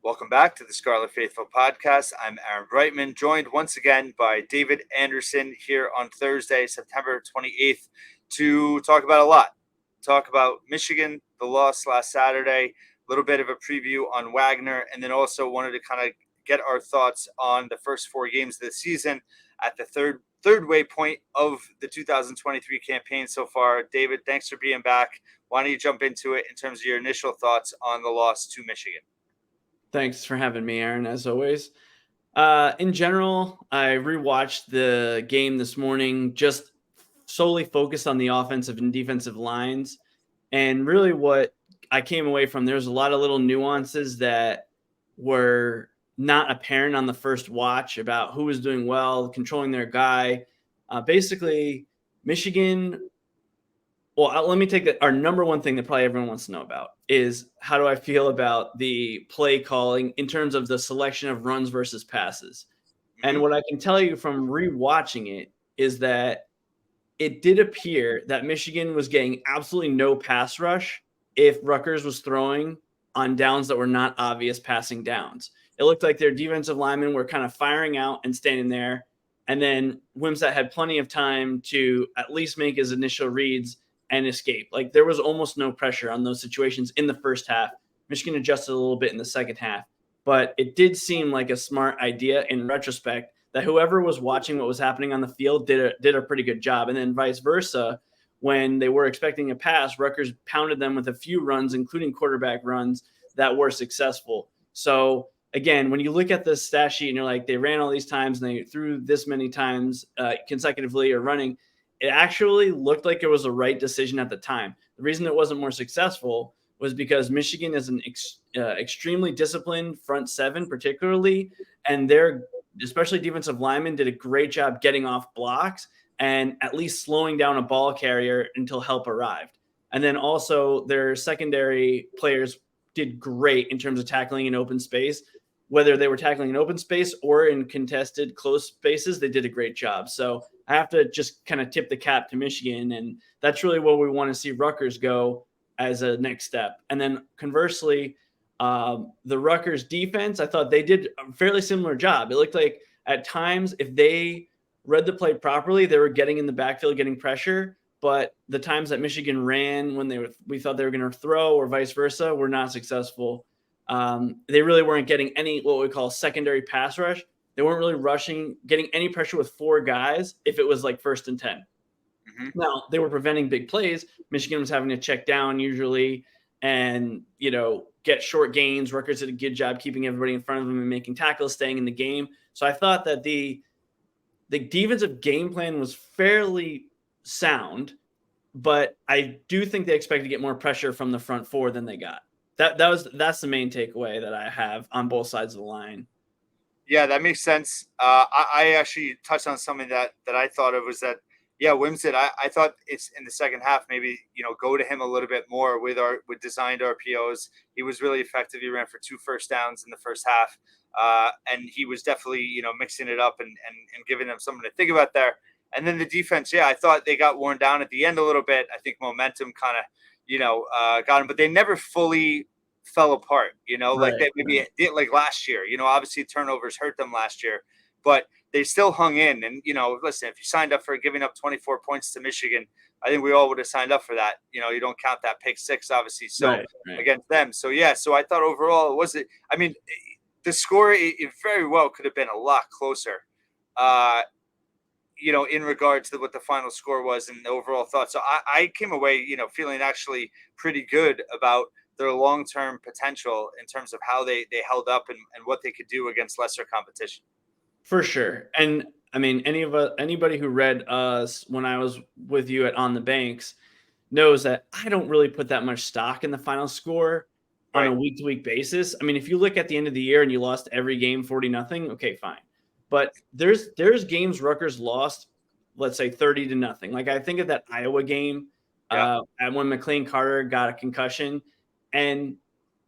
Welcome back to the Scarlet Faithful podcast. I'm Aaron Brightman, joined once again by David Anderson here on Thursday, September 28th, to talk about a lot. Talk about Michigan, the loss last Saturday, a little bit of a preview on Wagner, and then also wanted to kind of get our thoughts on the first four games of the season at the third waypoint of the 2023 campaign so far. David, thanks for being back. Why don't you jump into it in terms of your initial thoughts on the loss to Michigan? Thanks for having me, Aaron, as always. In general, I rewatched the game this morning, just solely focused on the offensive and defensive lines. And really what I came away from, there's a lot of little nuances that were not apparent on the first watch about who was doing well, controlling their guy. Basically, Michigan. Well, let me take that. Our number one thing that probably everyone wants to know about is how do I feel about the play calling in terms of the selection of runs versus passes. And what I can tell you from rewatching it is that it did appear that Michigan was getting absolutely no pass rush if Rutgers was throwing on downs that were not obvious passing downs. It looked like their defensive linemen were kind of firing out and standing there. And then Wimsatt had plenty of time to at least make his initial reads and escape. Like there was almost no pressure on those situations in the first half. Michigan adjusted a little bit in the second half, but it did seem like a smart idea in retrospect that whoever was watching what was happening on the field did a pretty good job. And then vice versa, when they were expecting a pass, Rutgers pounded them with a few runs, including quarterback runs that were successful. So again, when you look at the stat sheet and you're like, they ran all these times and they threw this many times consecutively or running, it actually looked like it was the right decision at the time. The reason it wasn't more successful was because Michigan is an extremely disciplined front seven, particularly, and their especially defensive linemen did a great job getting off blocks and at least slowing down a ball carrier until help arrived. And then also their secondary players did great in terms of tackling in open space. Whether they were tackling in open space or in contested close spaces, they did a great job. So I have to just kind of tip the cap to Michigan, and that's really where we want to see Rutgers go as a next step. And then conversely, the Rutgers defense, I thought they did a fairly similar job. It looked like at times, if they read the play properly, they were getting in the backfield, getting pressure. But the times that Michigan ran when we thought they were going to throw or vice versa were not successful. They really weren't getting any what we call secondary pass rush. They weren't really getting any pressure with four guys if it was like 1st and 10. Now, they were preventing big plays. Michigan was having to check down usually and, get short gains. Rutgers did a good job keeping everybody in front of them and making tackles, staying in the game. So I thought that the defensive game plan was fairly sound, but I do think they expect to get more pressure from the front four than they got. That's the main takeaway that I have on both sides of the line. Yeah, that makes sense. I actually touched on something that I thought of was that, Wimsatt, I thought it's in the second half, maybe, go to him a little bit more with designed RPOs. He was really effective. He ran for 2 first downs in the first half. And he was definitely, mixing it up and giving them something to think about there. And then the defense, I thought they got worn down at the end a little bit. I think momentum kind of, got them, but they never fully fell apart, like they maybe did like last year. Obviously turnovers hurt them last year, but they still hung in. And, listen, if you signed up for giving up 24 points to Michigan, I think we all would have signed up for that. You don't count that pick six, obviously. So against them. So, so I thought overall the score, it very well could have been a lot closer, in regard to what the final score was and the overall thought. So I came away, feeling actually pretty good about their long-term potential in terms of how they held up and what they could do against lesser competition. For sure. And I mean, anybody who read us when I was with you at On the Banks knows that I don't really put that much stock in the final score on a week-to-week basis. I mean, if you look at the end of the year and you lost every game 40-0, okay, fine. But there's games Rutgers lost, let's say 30-0. Like I think of that Iowa game and when McLean Carter got a concussion and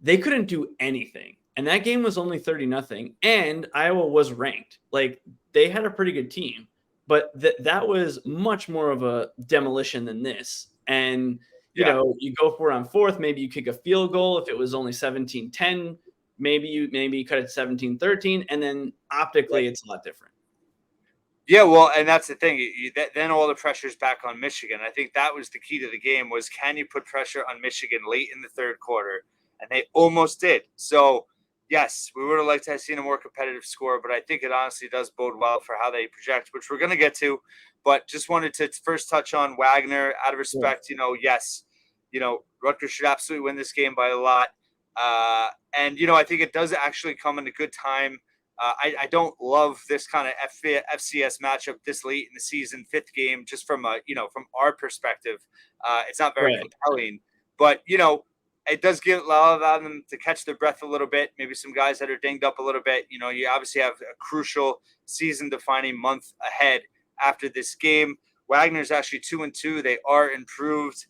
they couldn't do anything. And that game was only 30-0 and Iowa was ranked. Like they had a pretty good team, but that was much more of a demolition than this. And, you go for it on fourth, maybe you kick a field goal. If it was only 17-10, maybe you cut it 17-13, and then optically it's a lot different. Yeah, well, and that's the thing. Then all the pressure's back on Michigan. I think that was the key to the game was can you put pressure on Michigan late in the third quarter? And they almost did. So, yes, we would have liked to have seen a more competitive score, but I think it honestly does bode well for how they project, which we're going to get to. But just wanted to first touch on Wagner out of respect. Yes, Rutgers should absolutely win this game by a lot. And I think it does actually come in a good time. I don't love this kind of FCS matchup this late in the season, fifth game, just from from our perspective. It's not very compelling, but it does allow them to catch their breath a little bit. Maybe some guys that are dinged up a little bit. You obviously have a crucial season-defining month ahead after this game. Wagner's actually 2-2. They are improved.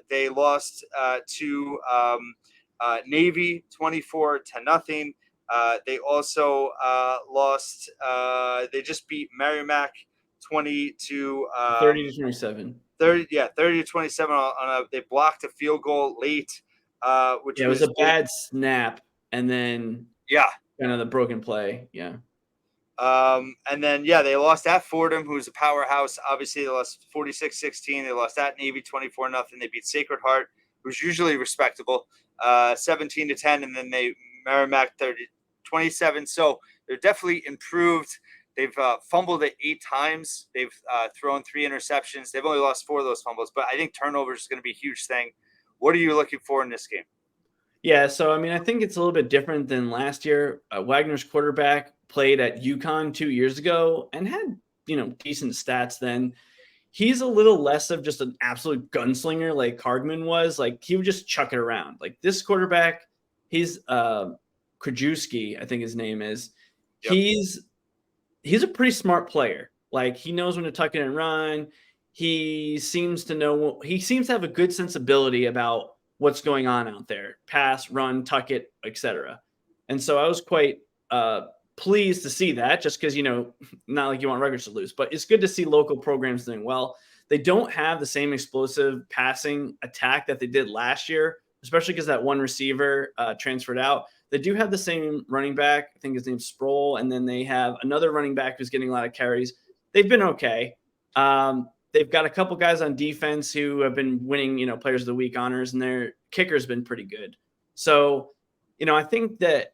They lost to Navy 24-0. They also lost. They just beat Merrimack 20 to 30-27. 30-27 they blocked a field goal late, which it was a bad snap, and then kind of the broken play. And then they lost at Fordham, who's a powerhouse. Obviously, they lost 46-16. They lost at Navy 24-0. They beat Sacred Heart, who's usually respectable, 17-10, and then they Merrimack 30-27. So they're definitely improved. They've fumbled it 8 times. They've thrown 3 interceptions. They've only lost 4 of those fumbles, but I think turnovers is going to be a huge thing. What are you looking for in this game? Yeah, so I think it's a little bit different than last year. Wagner's quarterback played at UConn 2 years ago and had decent stats then. He's a little less of just an absolute gunslinger like Cardman was. Like he would just chuck it around. Like this quarterback, he's Krajewski, I think his name is. Yep. He's a pretty smart player. Like he knows when to tuck it and run. He seems to have a good sensibility about what's going on out there. Pass, run, tuck it, etc. And so I was quite pleased to see that, just because, not like you want Rutgers to lose, but it's good to see local programs doing well. They don't have the same explosive passing attack that they did last year, especially because that one receiver transferred out. They do have the same running back. I think his name's Sproul. And then they have another running back who's getting a lot of carries. They've been okay. They've got a couple guys on defense who have been winning, Players of the Week honors, and their kicker's been pretty good. So, I think that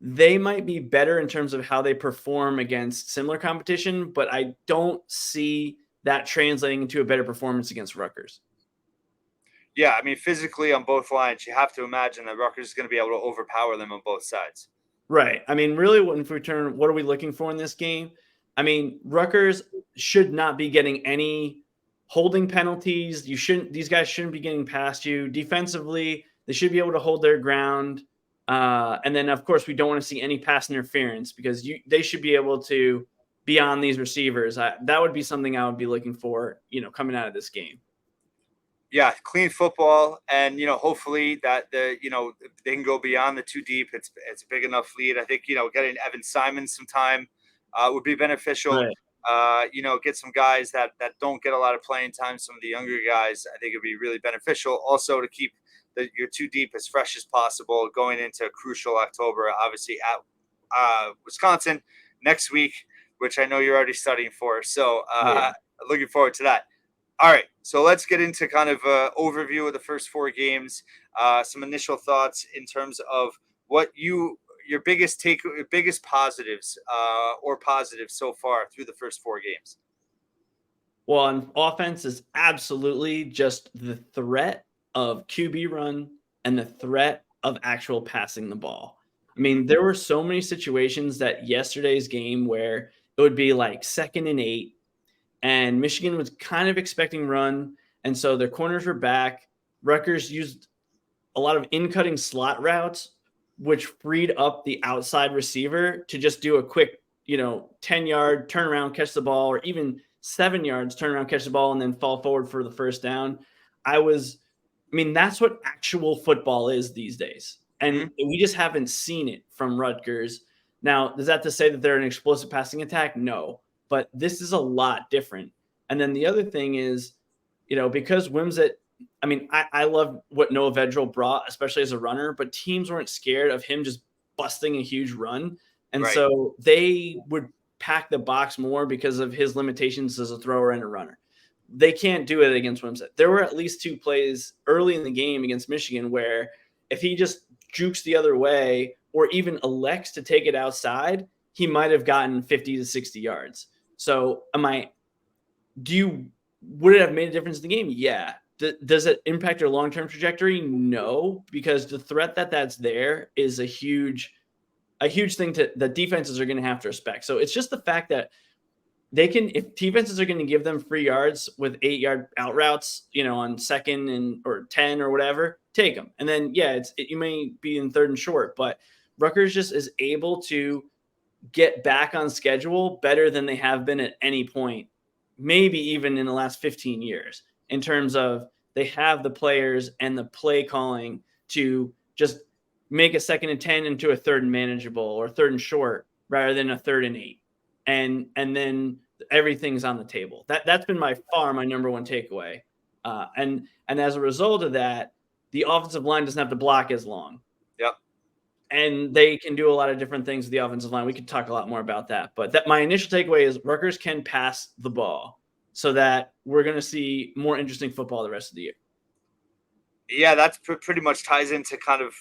they might be better in terms of how they perform against similar competition, but I don't see that translating into a better performance against Rutgers. Yeah, physically on both lines, you have to imagine that Rutgers is going to be able to overpower them on both sides. Right. Really, if we turn, what are we looking for in this game? Rutgers should not be getting any holding penalties. These guys shouldn't be getting past you. Defensively, they should be able to hold their ground. And then, of course, we don't want to see any pass interference because they should be able to be on these receivers. That would be something I would be looking for, coming out of this game. Yeah, clean football, and hopefully that they can go beyond the 2 deep. It's a big enough lead. I think getting Evan Simon some time would be beneficial. Right. Get some guys that don't get a lot of playing time. Some of the younger guys, I think it'd be really beneficial. Also to keep your 2 deep as fresh as possible going into crucial October. Obviously at Wisconsin next week, which I know you're already studying for. So looking forward to that. All right, so let's get into kind of an overview of the first 4 games. Some initial thoughts in terms of what your biggest positives or positives so far through the first 4 games. Well, on offense is absolutely just the threat of QB run and the threat of actual passing the ball. There were so many situations that yesterday's game where it would be like 2nd and 8. And Michigan was kind of expecting run, and so their corners were back. Rutgers used a lot of in-cutting slot routes, which freed up the outside receiver to just do a quick, 10-yard turn around, catch the ball, or even 7 yards, turn around, catch the ball, and then fall forward for the first down. That's what actual football is these days. And we just haven't seen it from Rutgers. Now, is that to say that they're an explosive passing attack? No. But this is a lot different. And then the other thing is, because Wimsatt I mean, I love what Noah Vedral brought, especially as a runner, but teams weren't scared of him just busting a huge run. And Right. so they would pack the box more because of his limitations as a thrower and a runner. They can't do it against Wimsatt. There were at least 2 plays early in the game against Michigan where if he just jukes the other way or even elects to take it outside, he might have gotten 50 to 60 yards. So would it have made a difference in the game? Yeah. Does it impact your long-term trajectory? No, because the threat that's there is a huge thing that defenses are going to have to respect. So it's just the fact that if defenses are going to give them free yards with 8-yard out routes, on second or 10 or whatever, take them. And then, you may be in third and short, but Rutgers just is able to get back on schedule better than they have been at any point, maybe even in the last 15 years, in terms of they have the players and the play calling to just make a 2nd and 10 into a 3rd and manageable or 3rd and short rather than a 3rd and 8. And then everything's on the table. That's been my number one takeaway. And as a result of that, the offensive line doesn't have to block as long. Yep. And they can do a lot of different things with the offensive line. We could talk a lot more about that. But my initial takeaway is Rutgers can pass the ball so that we're going to see more interesting football the rest of the year. Yeah, that's pretty much ties into kind of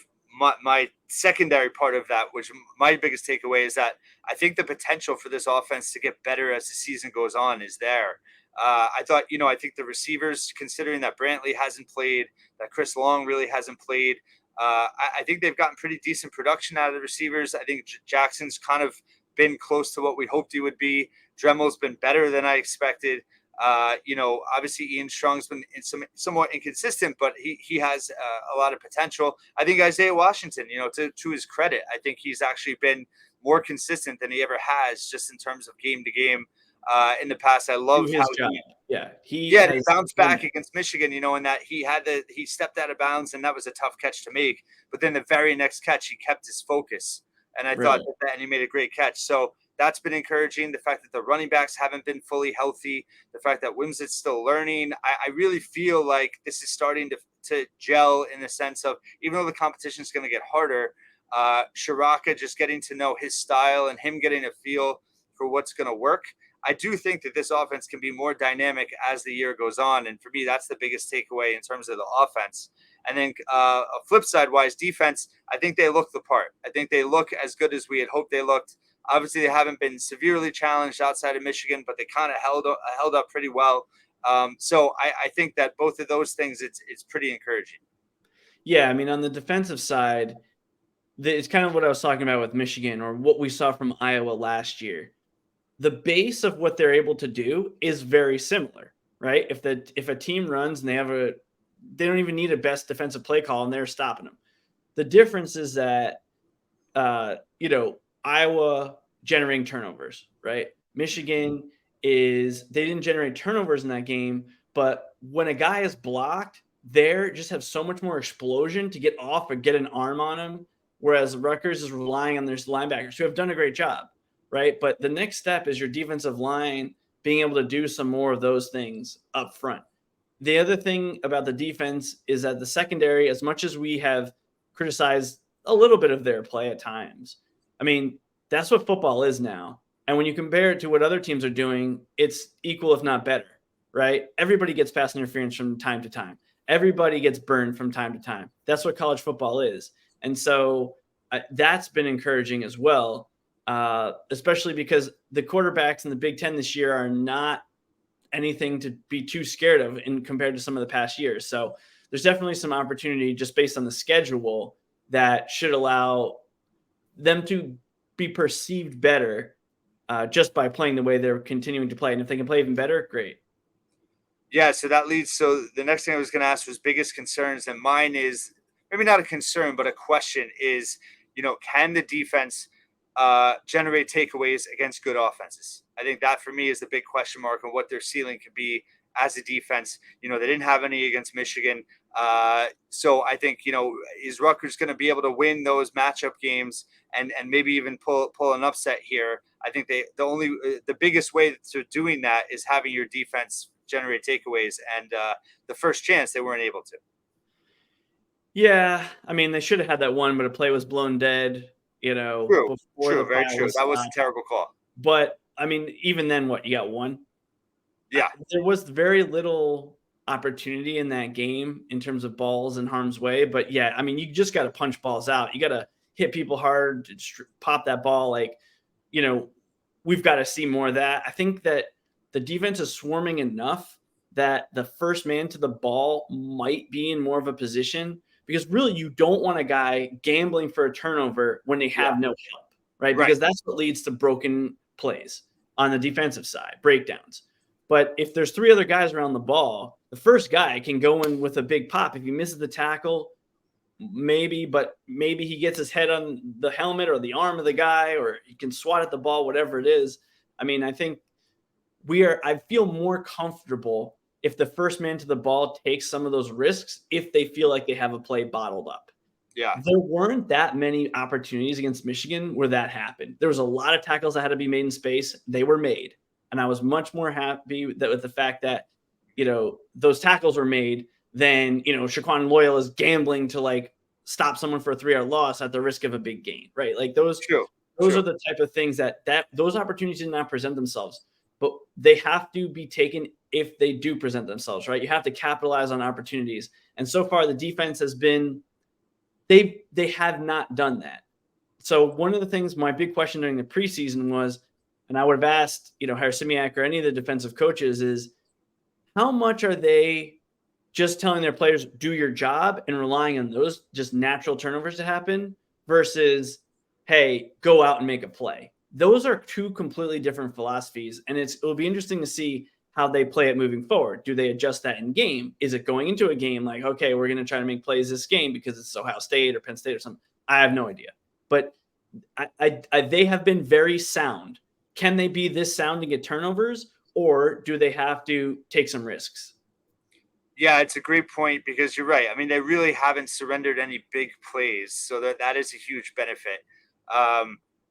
my secondary part of that, which my biggest takeaway is that I think the potential for this offense to get better as the season goes on is there. I thought, I think the receivers, considering that Brantley hasn't played, that Chris Long really hasn't played, I think they've gotten pretty decent production out of the receivers. I think Jackson's kind of been close to what we hoped he would be. Dremel's been better than I expected. Obviously Ian Strong's been somewhat inconsistent, but he has a lot of potential. I think Isaiah Washington, to his credit, I think he's actually been more consistent than he ever has, just in terms of game to game. In the past, I loved his how job. he bounced back against Michigan, and that he stepped out of bounds, and that was a tough catch to make. But then the very next catch, he kept his focus, and I thought and he made a great catch. So that's been encouraging. The fact that the running backs haven't been fully healthy, the fact that Wimsatt's still learning, I really feel like this is starting to gel in the sense of, even though the competition is going to get harder, Shiraka just getting to know his style and him getting a feel for what's going to work. I do think that this offense can be more dynamic as the year goes on. And for me, that's the biggest takeaway in terms of the offense. And then flip side wise, defense, I think they look the part. I think they look as good as we had hoped they looked. Obviously, they haven't been severely challenged outside of Michigan, but they kind of held up pretty well. So I think that both of those things, it's pretty encouraging. Yeah, I mean, on the defensive side, it's kind of what I was talking about with Michigan, or what we saw from Iowa last year. The base of what they're able to do is very similar, right? If a team runs and they don't even need a best defensive play call and they're stopping them. The difference is that, Iowa generating turnovers, right? Michigan they didn't generate turnovers in that game, but when a guy is blocked, they just have so much more explosion to get off or get an arm on him. Whereas Rutgers is relying on their linebackers who have done a great job, right? But the next step is your defensive line being able to do some more of those things up front. The other thing about the defense is that the secondary, as much as we have criticized a little bit of their play at times, I mean, that's what football is now. And when you compare it to what other teams are doing, it's equal, if not better, right? Everybody gets pass interference from time to time. Everybody gets burned from time to time. That's what college football is. And so that's been encouraging as well, especially because the quarterbacks in the Big Ten this year are not anything to be too scared of compared to some of the past years. So there's definitely some opportunity just based on the schedule that should allow them to be perceived better just by playing the way they're continuing to play. And if they can play even better, great. Yeah, so that leads. So the next thing I was going to ask was biggest concerns, and mine is maybe not a concern, but a question is, can the defense generate takeaways against good offenses? I think that for me is the big question mark on what their ceiling could be as a defense. They didn't have any against Michigan. So I think, is Rutgers going to be able to win those matchup games and maybe even pull an upset here? I think the biggest way to doing that is having your defense generate takeaways. And the first chance they weren't able to. Yeah, I mean, they should have had that one, but a play was blown dead, True, before the true, very pile true. was That was a stopped. terrible call. But I mean, even then, what, you got one? Yeah, There was very little opportunity in that game in terms of balls in harm's way. But yeah, I mean, you just got to punch balls out. You got to hit people hard, pop that ball. Like, you know, we've got to see more of that. I think that the defense is swarming enough that the first man to the ball might be in more of a position, because really you don't want a guy gambling for a turnover when they yeah, have no help, right? right. Because that's what leads to broken plays on the defensive side, breakdowns. But if there's three other guys around the ball, the first guy can go in with a big pop. If he misses the tackle, but maybe he gets his head on the helmet or the arm of the guy, or he can swat at the ball, whatever it is. I mean, I think I feel more comfortable if the first man to the ball takes some of those risks, if they feel like they have a play bottled up. Yeah, There weren't that many opportunities against Michigan where that happened. There was a lot of tackles that had to be made in space. They were made. And I was much more happy with the fact that, those tackles were made than, Shaquan Loyal is gambling to like stop someone for a 3-yard loss at the risk of a big gain, right? Like true, those are true. the type of things that those opportunities did not present themselves, but they have to be taken if they do present themselves, right? You have to capitalize on opportunities. And so far the defense has been, they have not done that. So one of the things, my big question during the preseason was, and I would have asked, Harsimiak or any of the defensive coaches, is how much are they just telling their players, do your job, and relying on those just natural turnovers to happen versus, hey, go out and make a play. Those are two completely different philosophies. And it'll be interesting to see how they play it moving forward. Do they adjust that in game? Is it going into a game like, okay, we're going to try to make plays this game because it's Ohio State or Penn State or something? I have no idea. But they have been very sound. Can they be this sound to get turnovers, or do they have to take some risks? Yeah, it's a great point because you're right. I mean, they really haven't surrendered any big plays, so that is a huge benefit.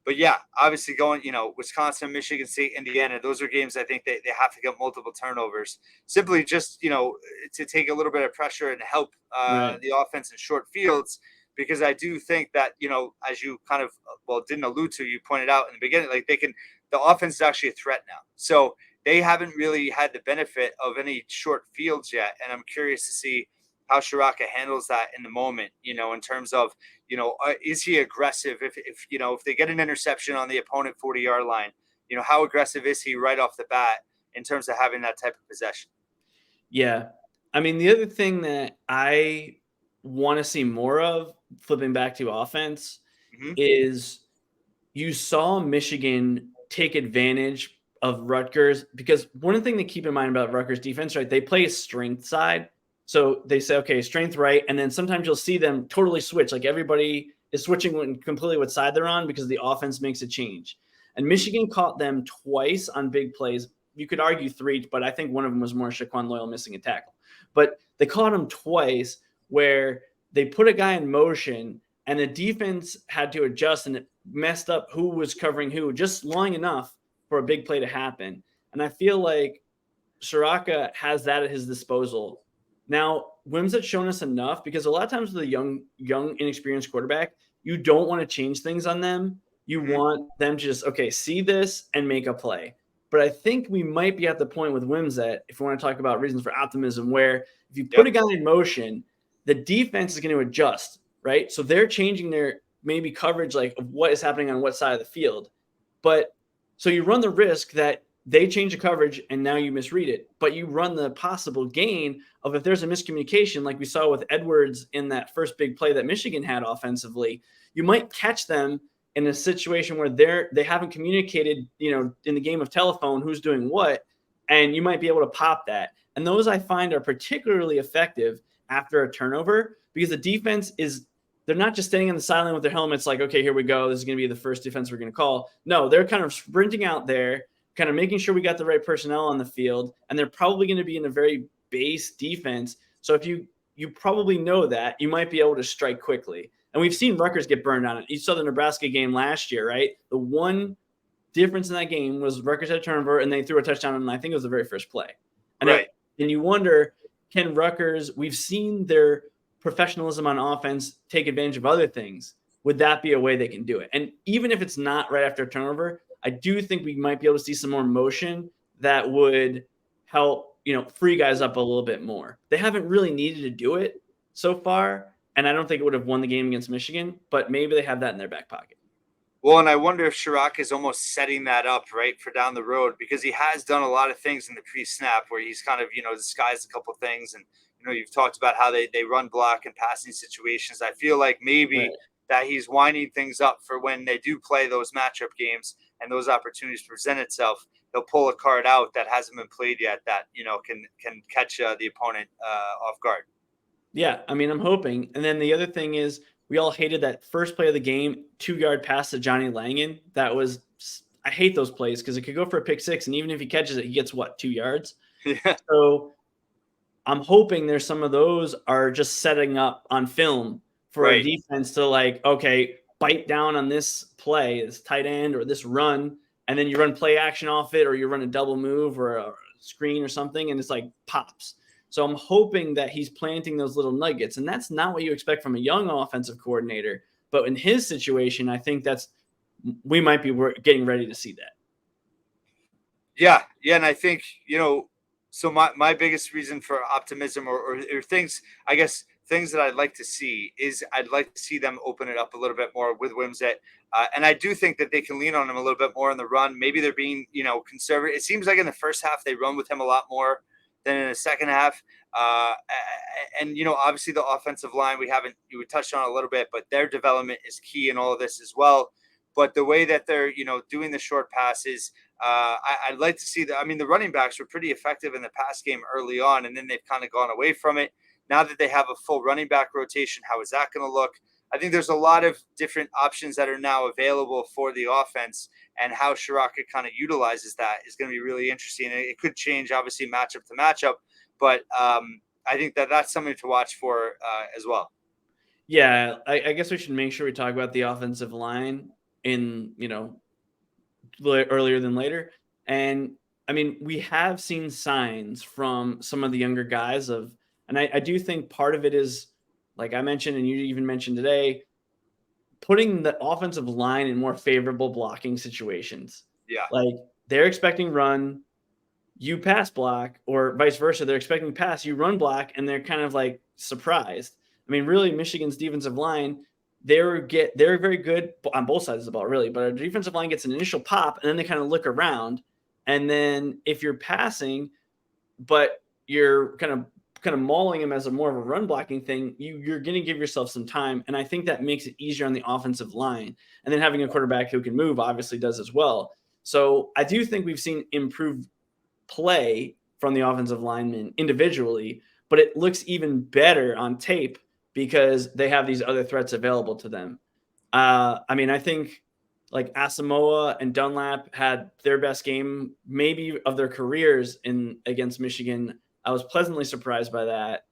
But yeah, obviously going, Wisconsin, Michigan State, Indiana, those are games I think they have to get multiple turnovers, simply just, to take a little bit of pressure and help Right. the offense in short fields. Because I do think that, as you kind of, didn't allude to, you pointed out in the beginning, like the offense is actually a threat now. So they haven't really had the benefit of any short fields yet. And I'm curious to see how Shiraka handles that in the moment, in terms of, is he aggressive? If they get an interception on the opponent 40-yard line, how aggressive is he right off the bat in terms of having that type of possession? Yeah. I mean, the other thing that I want to see more of, flipping back to offense, Mm-hmm. is you saw Michigan take advantage of Rutgers, because one thing to keep in mind about Rutgers defense, right? They play a strength side. So they say, okay, strength right. And then sometimes you'll see them totally switch. Like everybody is switching completely what side they're on because the offense makes a change. And Michigan caught them twice on big plays. You could argue three, but I think one of them was more Shaquan Loyal missing a tackle. But they caught him twice where they put a guy in motion and the defense had to adjust, and it messed up who was covering who just long enough for a big play to happen. And I feel like Shiraka has that at his disposal. Now, Wims had shown us enough, because a lot of times with a young, inexperienced quarterback, you don't want to change things on them. You Mm-hmm. want them to just, okay, see this and make a play. But I think we might be at the point with Wims that, if we want to talk about reasons for optimism, where if you put a guy in motion, the defense is going to adjust, right? So they're changing their maybe coverage, like of what is happening on what side of the field. But so you run the risk that they change the coverage and now you misread it, but you run the possible gain of, if there's a miscommunication, like we saw with Edwards in that first big play that Michigan had offensively, you might catch them in a situation where they haven't communicated, in the game of telephone, who's doing what, and you might be able to pop that. And those I find are particularly effective after a turnover, because the defense they're not just standing on the sideline with their helmets like, okay, here we go, this is going to be the first defense we're going to call. No, they're kind of sprinting out there, kind of making sure we got the right personnel on the field, and they're probably going to be in a very base defense. So if you probably know that, you might be able to strike quickly. And we've seen Rutgers get burned on it. You saw the Nebraska game last year, right? The one difference in that game was Rutgers had a turnover and they threw a touchdown, and I think it was the very first play. And right. And you wonder, can Rutgers, we've seen their professionalism on offense take advantage of other things. Would that be a way they can do it? And even if it's not right after a turnover, I do think we might be able to see some more motion that would help, free guys up a little bit more. They haven't really needed to do it so far, and I don't think it would have won the game against Michigan, but maybe they have that in their back pocket. Well, and I wonder if Chirac is almost setting that up, right, for down the road, because he has done a lot of things in the pre-snap where he's kind of, disguised a couple things. And, you've talked about how they run block and passing situations. I feel like maybe Right. that he's winding things up for when they do play those matchup games and those opportunities present itself. They'll pull a card out that hasn't been played yet that, can catch the opponent off guard. Yeah, I mean, I'm hoping. And then the other thing is, we all hated that first play of the game, 2-yard pass to Johnny Langan. I hate those plays because it could go for a pick six, and even if he catches it, he gets 2 yards. Yeah. So I'm hoping there's some of those are just setting up on film for our Right. defense to okay, bite down on this play, this tight end or this run, and then you run play action off it, or you run a double move or a screen or something, and it's pops. So I'm hoping that he's planting those little nuggets, and that's not what you expect from a young offensive coordinator. But in his situation, I think we might be getting ready to see that. Yeah, and I think so. My biggest reason for optimism, or things, I guess, things that I'd like to see is I'd like to see them open it up a little bit more with Wimsett, and I do think that they can lean on him a little bit more in the run. Maybe they're being conservative. It seems like in the first half they run with him a lot more than in the second half. And obviously the offensive line we touched on a little bit, but their development is key in all of this as well. But the way that they're doing the short passes, I'd like to see that. I mean, the running backs were pretty effective in the pass game early on, and then they've kind of gone away from it. Now that they have a full running back rotation, how is that going to look? I think there's a lot of different options that are now available for the offense, and how Chirac kind of utilizes that is going to be really interesting. It could change, obviously, matchup to matchup, but I think that's something to watch for as well. Yeah, I guess we should make sure we talk about the offensive line in earlier than later. And I mean, we have seen signs from some of the younger guys and I do think part of it is, like I mentioned, and you even mentioned today, putting the offensive line in more favorable blocking situations. Yeah. Like, they're expecting run, you pass block, or vice versa. They're expecting pass, you run block, and they're kind of surprised. I mean, really, Michigan's defensive line, they're very good on both sides of the ball, really. But our defensive line gets an initial pop, and then they kind of look around. And then if you're passing, but you're kind of mauling them as more of a run blocking thing, you're going to give yourself some time. And I think that makes it easier on the offensive line. And then having a quarterback who can move obviously does as well. So I do think we've seen improved play from the offensive linemen individually, but it looks even better on tape because they have these other threats available to them. I mean, I think Asamoah and Dunlap had their best game maybe of their careers against Michigan. I was pleasantly surprised by that.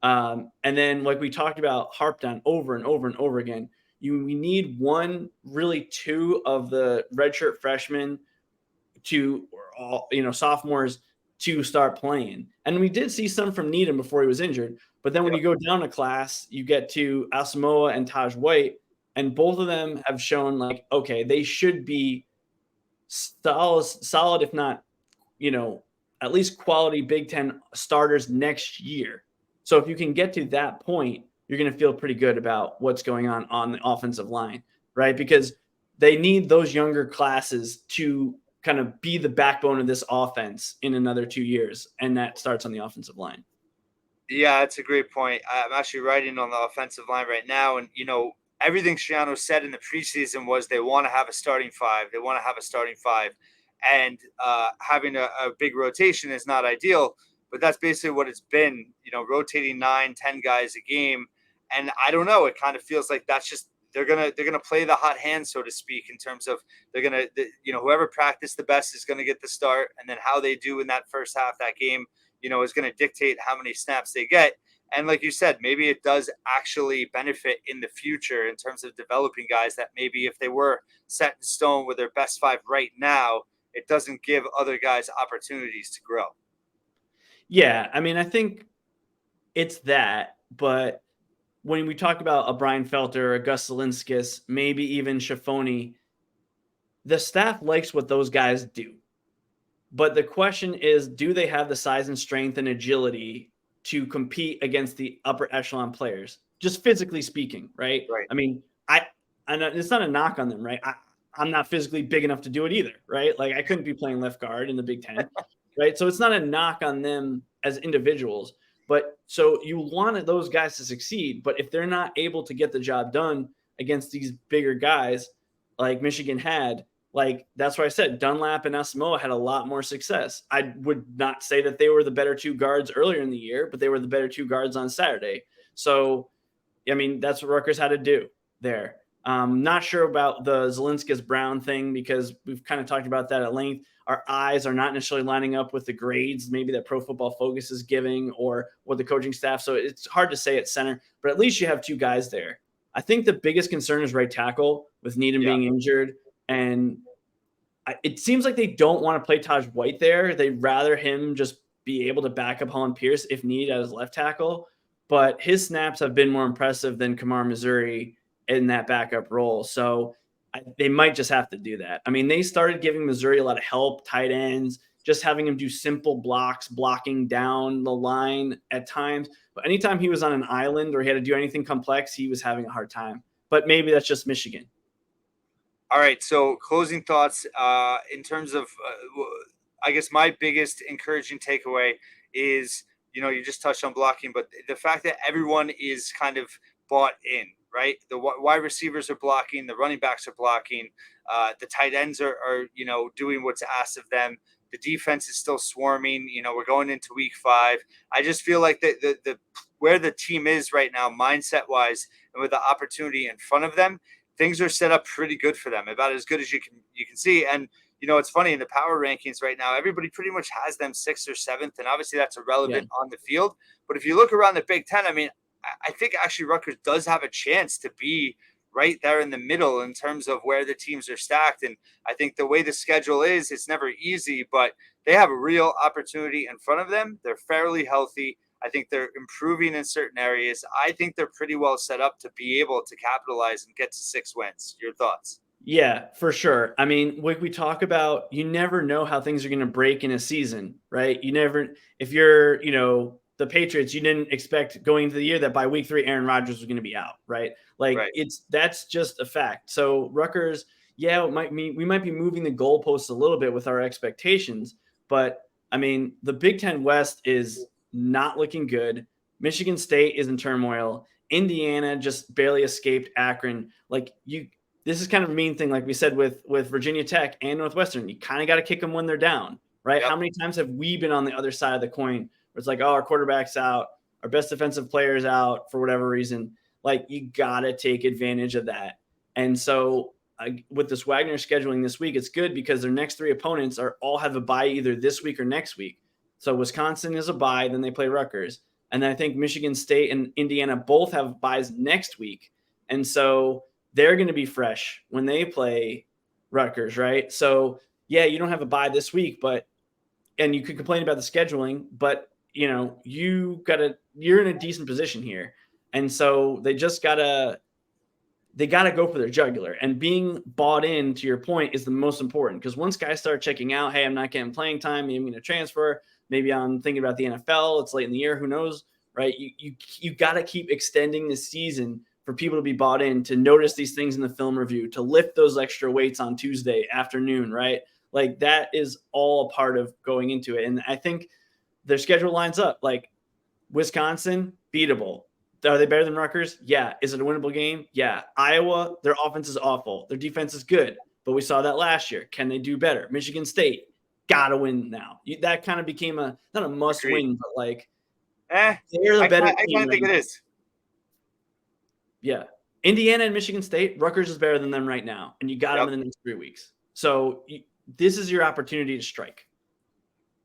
And then, like we talked about, harped on over and over and over again, we need two of the redshirt freshmen sophomores to start playing. And we did see some from Needham before he was injured. But then when you go down a class, you get to Asamoah and Taj White, and both of them have shown okay, they should be solid, if not, at least quality Big Ten starters next year. So if you can get to that point, you're going to feel pretty good about what's going on the offensive line, right? Because they need those younger classes to kind of be the backbone of this offense in another 2 years. And that starts on the offensive line. Yeah, that's a great point. I'm actually writing on the offensive line right now. And, everything Shiano said in the preseason was they want to have a starting five. They want to have a starting five. And having a big rotation is not ideal. But that's basically what it's been, rotating 9-10 guys a game. And I don't know. It kind of feels like that's just they're gonna play the hot hand, so to speak, in terms of whoever practiced the best is gonna get the start, and then how they do in that first half that game, is going to dictate how many snaps they get. And like you said, maybe it does actually benefit in the future in terms of developing guys that maybe if they were set in stone with their best five right now, it doesn't give other guys opportunities to grow. Yeah, I mean, I think it's that, but when we talk about a Brian Felter, a Gus Zielinskis, maybe even Schifoni, the staff likes what those guys do. But the question is, do they have the size and strength and agility to compete against the upper echelon players? Just physically speaking, right? Right. I mean, I know it's not a knock on them, right? I'm not physically big enough to do it either, right? Like I couldn't be playing left guard in the Big Ten, right? So it's not a knock on them as individuals. But so you wanted those guys to succeed, but if they're not able to get the job done against these bigger guys like Michigan had, like that's why I said Dunlap and Asamoah had a lot more success. I would not say that they were the better two guards earlier in the year, but they were the better two guards on Saturday. So, I mean, that's what Rutgers had to do there. Not sure about the Zelinskis Brown thing because we've kind of talked about that at length. Our eyes are not necessarily lining up with the grades, maybe that Pro Football Focus is giving or what the coaching staff. So it's hard to say at center, but at least you have two guys there. I think the biggest concern is right tackle with Needham Yeah. being injured. And it seems like they don't want to play Taj White there. They'd rather him just be able to back up Holland Pierce if needed as left tackle. But his snaps have been more impressive than Kamar Missouri in that backup role. So they might just have to do that. I mean, they started giving Missouri a lot of help, tight ends, just having him do simple blocks, blocking down the line at times. But anytime he was on an island or he had to do anything complex, he was having a hard time. But maybe that's just Michigan. All right. So closing thoughts in terms of, I guess my biggest encouraging takeaway is, you just touched on blocking, but the fact that everyone is kind of bought in, right? The wide receivers are blocking, the running backs are blocking, the tight ends are doing what's asked of them. The defense is still swarming. We're going into week 5. I just feel like the where the team is right now, mindset wise, and with the opportunity in front of them, things are set up pretty good for them, about as good as you can see. And it's funny in the power rankings right now, everybody pretty much has them 6th or 7th, and obviously that's Yeah. irrelevant on the field. But if you look around the Big Ten, I mean, I think actually Rutgers does have a chance to be right there in the middle in terms of where the teams are stacked. And I think the way the schedule is, it's never easy, but they have a real opportunity in front of them. They're fairly healthy. I think they're improving in certain areas. I think they're pretty well set up to be able to capitalize and get to 6 wins. Your thoughts? Yeah, for sure. I mean, like we talk about, you never know how things are going to break in a season, right? You never, if you're, the Patriots, you didn't expect going into the year that by week 3, Aaron Rodgers was going to be out, right? Like Right. that's just a fact. So Rutgers, yeah, we might be moving the goalposts a little bit with our expectations, but I mean, the Big Ten West is not looking good. Michigan State is in turmoil. Indiana just barely escaped Akron. Like this is kind of a mean thing, like we said with Virginia Tech and Northwestern. You kind of got to kick them when they're down, right? Yep. How many times have we been on the other side of the coin where it's like, oh, our quarterback's out, our best defensive player's out for whatever reason? Like you got to take advantage of that. And so with this Wagner scheduling this week, it's good because their next 3 opponents all have a bye either this week or next week. So Wisconsin is a bye, then they play Rutgers. And then I think Michigan State and Indiana both have byes next week. And so they're going to be fresh when they play Rutgers, right? So, yeah, you don't have a bye this week, and you could complain about the scheduling, but you're in a decent position here. And so they got to go for their jugular, and being bought in, to your point, is the most important, because once guys start checking out, hey, I'm not getting playing time, maybe I'm going to transfer, maybe I'm thinking about the NFL, it's late in the year, who knows, right? You got to keep extending the season for people to be bought in, to notice these things in the film review, to lift those extra weights on Tuesday afternoon, right? Like that is all a part of going into it. And I think their schedule lines up. Like Wisconsin, beatable. Are they better than Rutgers? Yeah. Is it a winnable game? Yeah. Iowa, their offense is awful. Their defense is good, but we saw that last year. Can they do better? Michigan State, gotta win now. That kind of became not a must Agreed. win, but like I they're the better kind team of right think it now. is. Yeah. Indiana and Michigan State, Rutgers is better than them right now, and you got them Yep. in the next 3 weeks. So this is your opportunity to strike.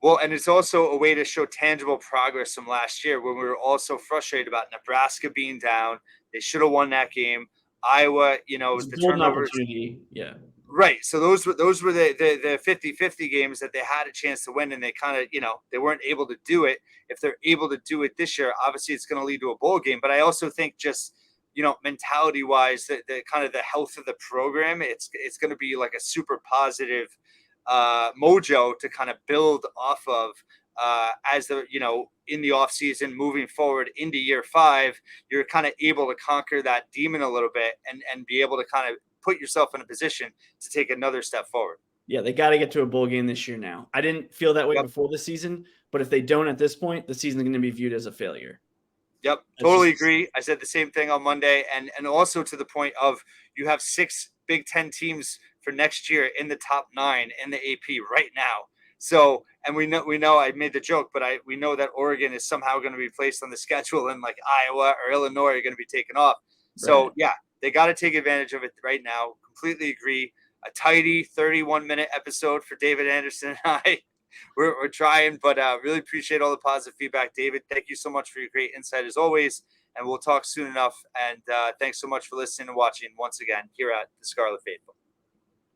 Well, and it's also a way to show tangible progress from last year when we were all so frustrated about Nebraska being down. They should have won that game. Iowa, It's the a golden turnovers. opportunity. Yeah. Right. So those were the 50-50 games that they had a chance to win, and they kind of, they weren't able to do it. If they're able to do it this year, obviously it's going to lead to a bowl game. But I also think just, mentality wise, the kind of the health of the program, it's going to be like a super positive mojo to kind of build off of as the, in the off season moving forward into year 5, you're kind of able to conquer that demon a little bit and be able to kind of put yourself in a position to take another step forward. Yeah, they got to get to a bowl game this year now. I didn't feel that way Yep. before the season, but if they don't at this point, the season is going to be viewed as a failure. Yep, That's totally just agree. I said the same thing on Monday, and also to the point of you have 6 Big Ten teams for next year in the top 9 in the AP right now. So, and we know I made the joke, but we know that Oregon is somehow going to be placed on the schedule, and like Iowa or Illinois are going to be taken off. So right. yeah, they got to take advantage of it right now. Completely agree. A tidy 31-minute episode for David Anderson and I. We're trying, but really appreciate all the positive feedback, David. Thank you so much for your great insight as always, and we'll talk soon enough. And thanks so much for listening and watching once again here at the Scarlet Faithful.